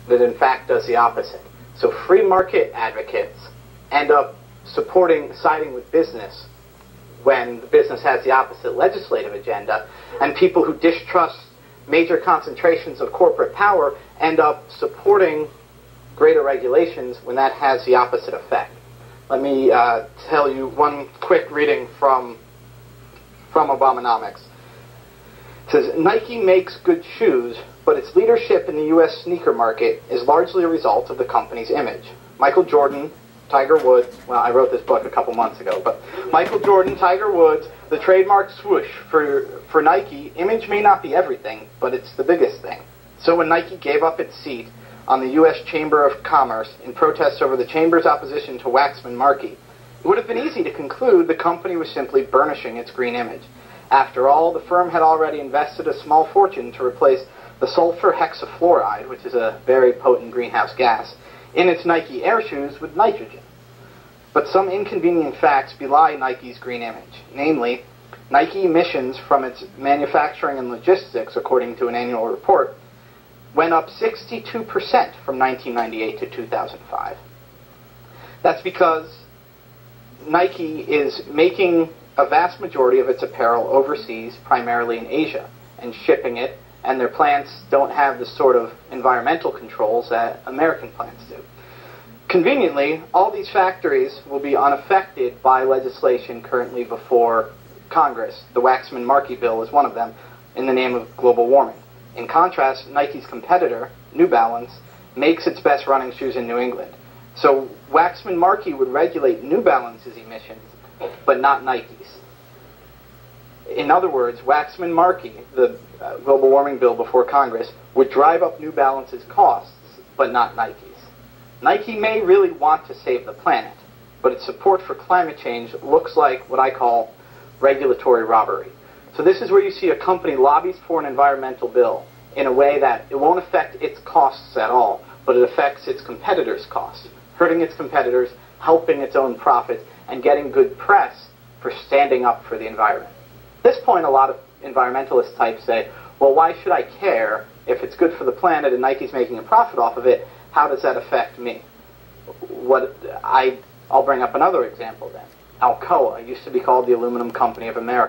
that in fact does the opposite. So free market advocates end up siding with business when the business has the opposite legislative agenda, and people who distrust major concentrations of corporate power end up supporting greater regulations when that has the opposite effect. Let me tell you one quick reading from Obamanomics. It says, Nike makes good shoes, but its leadership in the U.S. sneaker market is largely a result of the company's image. Michael Jordan, Tiger Woods, well, I wrote this book a couple months ago, but Michael Jordan, Tiger Woods, the trademark swoosh for Nike, image may not be everything, but it's the biggest thing. So when Nike gave up its seat on the U.S. Chamber of Commerce in protest over the Chamber's opposition to Waxman-Markey, it would have been easy to conclude the company was simply burnishing its green image. After all, the firm had already invested a small fortune to replace the sulfur hexafluoride, which is a very potent greenhouse gas, in its Nike Air shoes with nitrogen. But some inconvenient facts belie Nike's green image. Namely, Nike emissions from its manufacturing and logistics, according to an annual report, went up 62% from 1998 to 2005. That's because Nike is making a vast majority of its apparel overseas, primarily in Asia, and shipping it, and their plants don't have the sort of environmental controls that American plants do. Conveniently, all these factories will be unaffected by legislation currently before Congress. The Waxman-Markey bill is one of them, in the name of global warming. In contrast, Nike's competitor, New Balance, makes its best running shoes in New England. So Waxman-Markey would regulate New Balance's emissions, but not Nike's. In other words, Waxman-Markey, the global warming bill before Congress, would drive up New Balance's costs, but not Nike's. Nike may really want to save the planet, but its support for climate change looks like what I call regulatory robbery. So this is where you see a company lobbies for an environmental bill in a way that it won't affect its costs at all, but it affects its competitors' costs, hurting its competitors, helping its own profits, and getting good press for standing up for the environment. At this point, a lot of environmentalist types say, well, why should I care if it's good for the planet and Nike's making a profit off of it? How does that affect me? I'll bring up another example then. Alcoa used to be called the Aluminum Company of America.